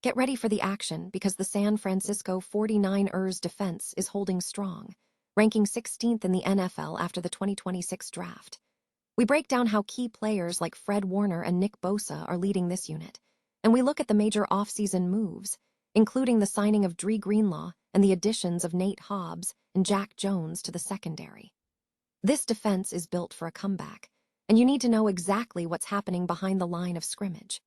Get ready for the action because the San Francisco 49ers defense is holding strong, ranking 16th in the NFL after the 2026 draft. We break down how key players like Fred Warner and Nick Bosa are leading this unit, and we look at the major offseason moves, including the signing of Greenlaw and the additions of Nate Hobbs and Jack Jones to the secondary. This defense is built for a comeback, and you need to know exactly what's happening behind the line of scrimmage.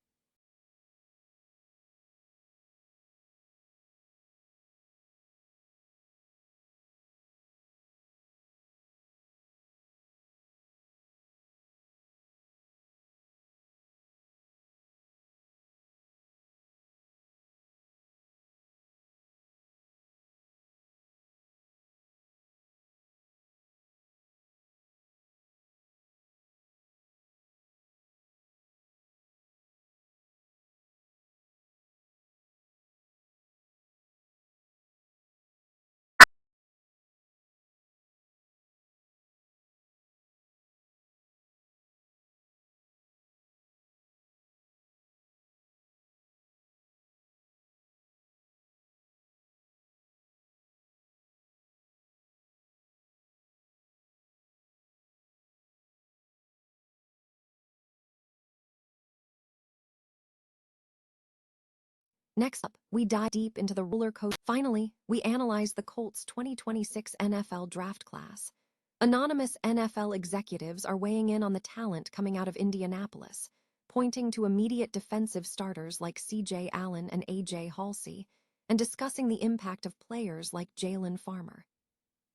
Next up, we dive deep into the roller coaster. Finally, we analyze the Colts' 2026 NFL draft class. Anonymous NFL executives are weighing in on the talent coming out of Indianapolis, pointing to immediate defensive starters like C.J. Allen and A.J. Halsey, and discussing the impact of players like Jalen Farmer.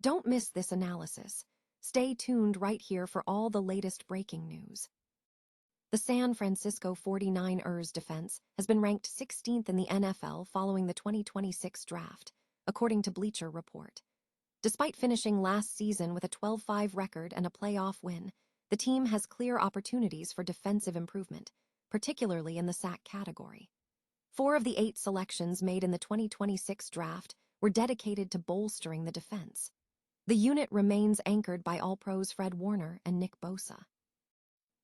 Don't miss this analysis. Stay tuned right here for all the latest breaking news. The San Francisco 49ers defense has been ranked 16th in the NFL following the 2026 draft, according to Bleacher Report. Despite finishing last season with a 12-5 record and a playoff win, the team has clear opportunities for defensive improvement, particularly in the sack category. 4 of the 8 selections made in the 2026 draft were dedicated to bolstering the defense. The unit remains anchored by All-Pros Fred Warner and Nick Bosa.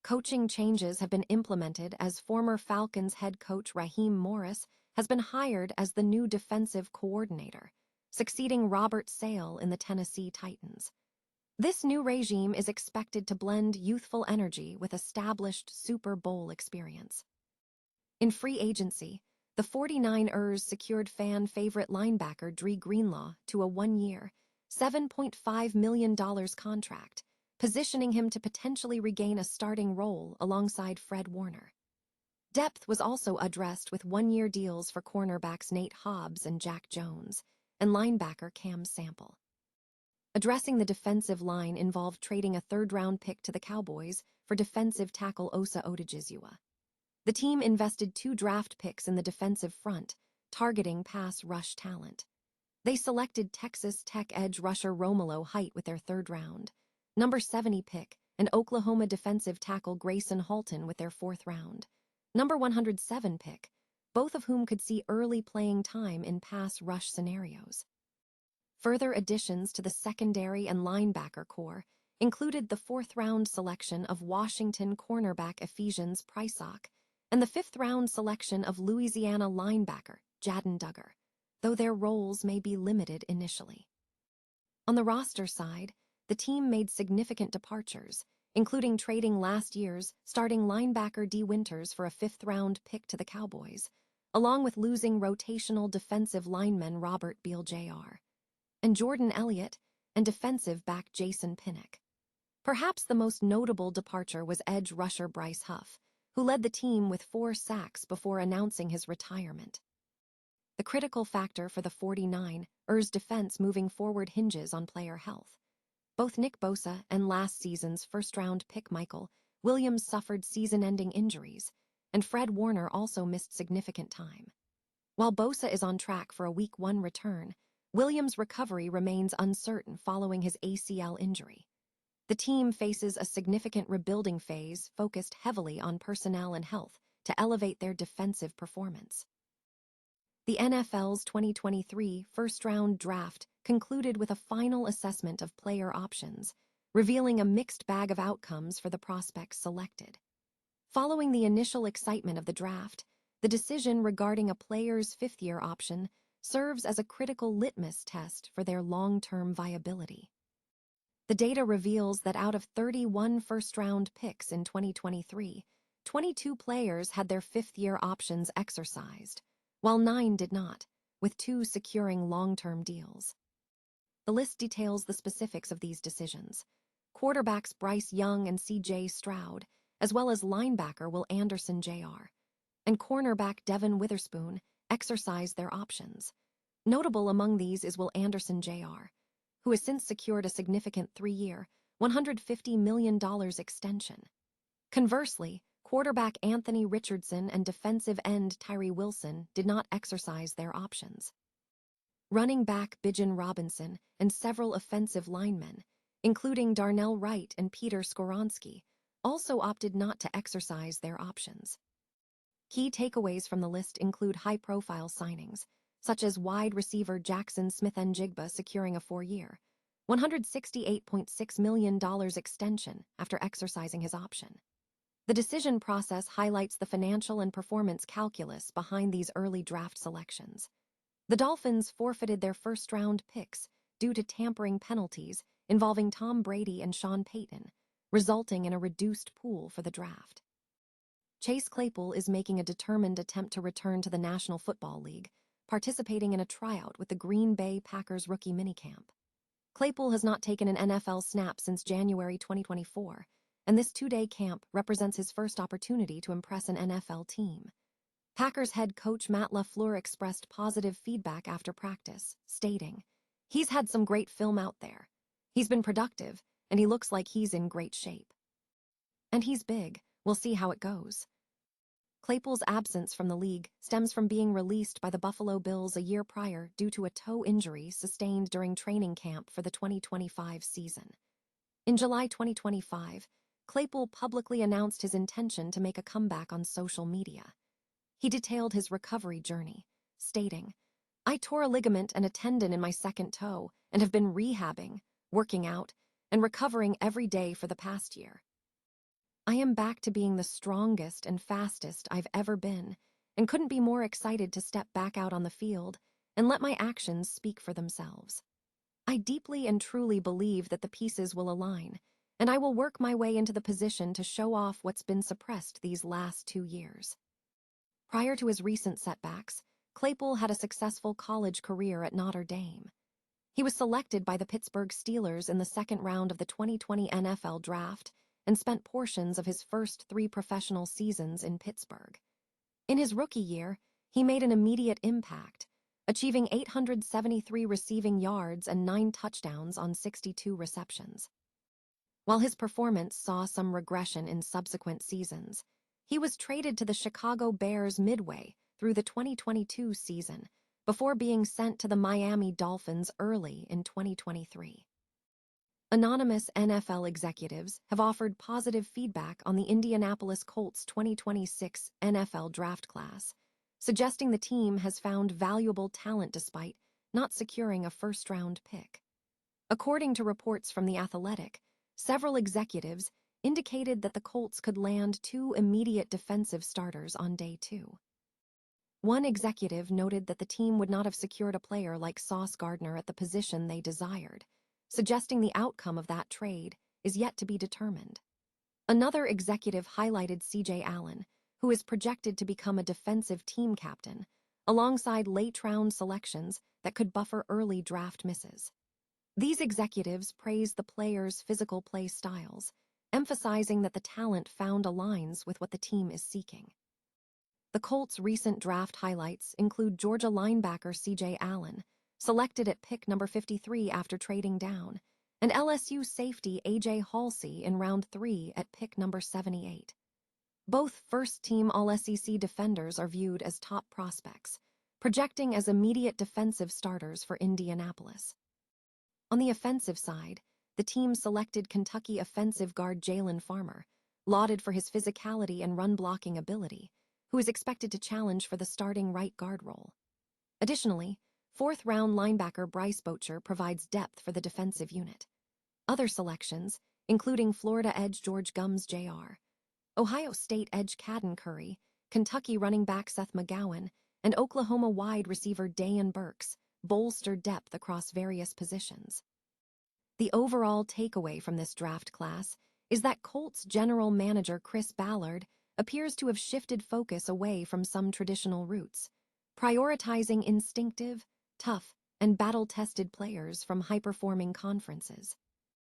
Coaching changes have been implemented as former Falcons head coach Raheem Morris has been hired as the new defensive coordinator, succeeding Robert Sale in the Tennessee Titans. This new regime is expected to blend youthful energy with established Super Bowl experience. In free agency, the 49ers secured fan-favorite linebacker Greenlaw to a 1-year, $7.5 million contract, positioning him to potentially regain a starting role alongside Fred Warner. Depth was also addressed with 1-year deals for cornerbacks Nate Hobbs and Jack Jones, and linebacker Cam Sample. Addressing the defensive line involved trading a 3rd-round pick to the Cowboys for defensive tackle Osa Odigizua. The team invested 2 draft picks in the defensive front, targeting pass rush talent. They selected Texas Tech edge rusher Romello Height with their 3rd round, number 70 pick, and Oklahoma defensive tackle Grayson Halton with their 4th round, number 107 pick, both of whom could see early playing time in pass rush scenarios. Further additions to the secondary and linebacker core included the 4th-round selection of Washington cornerback Ephesians Prysock and the 5th-round selection of Louisiana linebacker Jadon Duggar, though their roles may be limited initially. On the roster side, the team made significant departures, including trading last year's starting linebacker D. Winters for a 5th-round pick to the Cowboys, along with losing rotational defensive lineman Robert Beal Jr. and Jordan Elliott and defensive back Jason Pinnock. Perhaps the most notable departure was edge rusher Bryce Huff, who led the team with 4 sacks before announcing his retirement. The critical factor for the 49ers defense moving forward hinges on player health. Both Nick Bosa and last season's 1st-round pick Michael Williams suffered season-ending injuries, and Fred Warner also missed significant time. While Bosa is on track for a Week 1 return, Williams' recovery remains uncertain following his ACL injury. The team faces a significant rebuilding phase focused heavily on personnel and health to elevate their defensive performance. The NFL's 2023 first-round draft concluded with a final assessment of player options, revealing a mixed bag of outcomes for the prospects selected. Following the initial excitement of the draft, The decision regarding a player's fifth-year option serves as a critical litmus test for their long-term viability. The data reveals that out of 31 first-round picks in 2023, 22 players had their fifth-year options exercised, while 9 did not, with 2 securing long-term deals. The list details the specifics of these decisions. Quarterbacks Bryce Young and C.J. Stroud, as well as linebacker Will Anderson Jr., and cornerback Devin Witherspoon exercised their options. Notable among these is Will Anderson Jr., who has since secured a significant 3-year, $150 million extension. Conversely, quarterback Anthony Richardson and defensive end Tyree Wilson did not exercise their options. Running back Bijan Robinson and several offensive linemen, including Darnell Wright and Peter Skoronski, also opted not to exercise their options. Key takeaways from the list include high-profile signings, such as wide receiver Jackson Smith-Njigba securing a 4-year, $168.6 million extension after exercising his option. The decision process highlights the financial and performance calculus behind these early draft selections. The Dolphins forfeited their first-round picks due to tampering penalties involving Tom Brady and Sean Payton, resulting in a reduced pool for the draft. Chase Claypool is making a determined attempt to return to the National Football League, participating in a tryout with the Green Bay Packers rookie minicamp. Claypool has not taken an NFL snap since January 2024, and this 2-day camp represents his first opportunity to impress an NFL team. Packers head coach Matt LaFleur expressed positive feedback after practice, stating, "He's had some great film out there. He's been productive, and he looks like he's in great shape. And he's big. We'll see how it goes." Claypool's absence from the league stems from being released by the Buffalo Bills a year prior due to a toe injury sustained during training camp for the 2025 season. In July 2025, Claypool publicly announced his intention to make a comeback on social media. He detailed his recovery journey, stating, "I tore a ligament and a tendon in my second toe and have been rehabbing, working out, and recovering every day for the past year. I am back to being the strongest and fastest I've ever been, and couldn't be more excited to step back out on the field and let my actions speak for themselves. I deeply and truly believe that the pieces will align, and I will work my way into the position to show off what's been suppressed these last 2 years." Prior to his recent setbacks, Claypool had a successful college career at Notre Dame. He was selected by the Pittsburgh Steelers in the second round of the 2020 NFL Draft and spent portions of his first 3 professional seasons in Pittsburgh. In his rookie year, he made an immediate impact, achieving 873 receiving yards and 9 touchdowns on 62 receptions. While his performance saw some regression in subsequent seasons, he was traded to the Chicago Bears midway through the 2022 season before being sent to the Miami Dolphins early in 2023. Anonymous NFL executives have offered positive feedback on the Indianapolis Colts 2026 NFL draft class, suggesting the team has found valuable talent despite not securing a first-round pick. According to reports from The Athletic, several executives indicated that the Colts could land 2 immediate defensive starters on day 2. One executive noted that the team would not have secured a player like Sauce Gardner at the position they desired, suggesting the outcome of that trade is yet to be determined. Another executive highlighted C.J. Allen, who is projected to become a defensive team captain, alongside late-round selections that could buffer early draft misses. These executives praised the players' physical play styles, emphasizing that the talent found aligns with what the team is seeking. The Colts' recent draft highlights include Georgia linebacker C.J. Allen, selected at pick number 53 after trading down, and LSU safety A.J. Halsey in round 3 at pick number 78. Both first-team All-SEC defenders are viewed as top prospects, projecting as immediate defensive starters for Indianapolis. On the offensive side, the team selected Kentucky offensive guard Jalen Farmer, lauded for his physicality and run-blocking ability, who is expected to challenge for the starting right guard role. Additionally, 4th-round linebacker Bryce Boettcher provides depth for the defensive unit. Other selections, including Florida edge George Gums Jr., Ohio State edge Caden Curry, Kentucky running back Seth McGowan, and Oklahoma wide receiver Dayan Burks bolstered depth across various positions. The overall takeaway from this draft class is that Colts general manager Chris Ballard appears to have shifted focus away from some traditional roots, prioritizing instinctive, tough, and battle-tested players from high-performing conferences.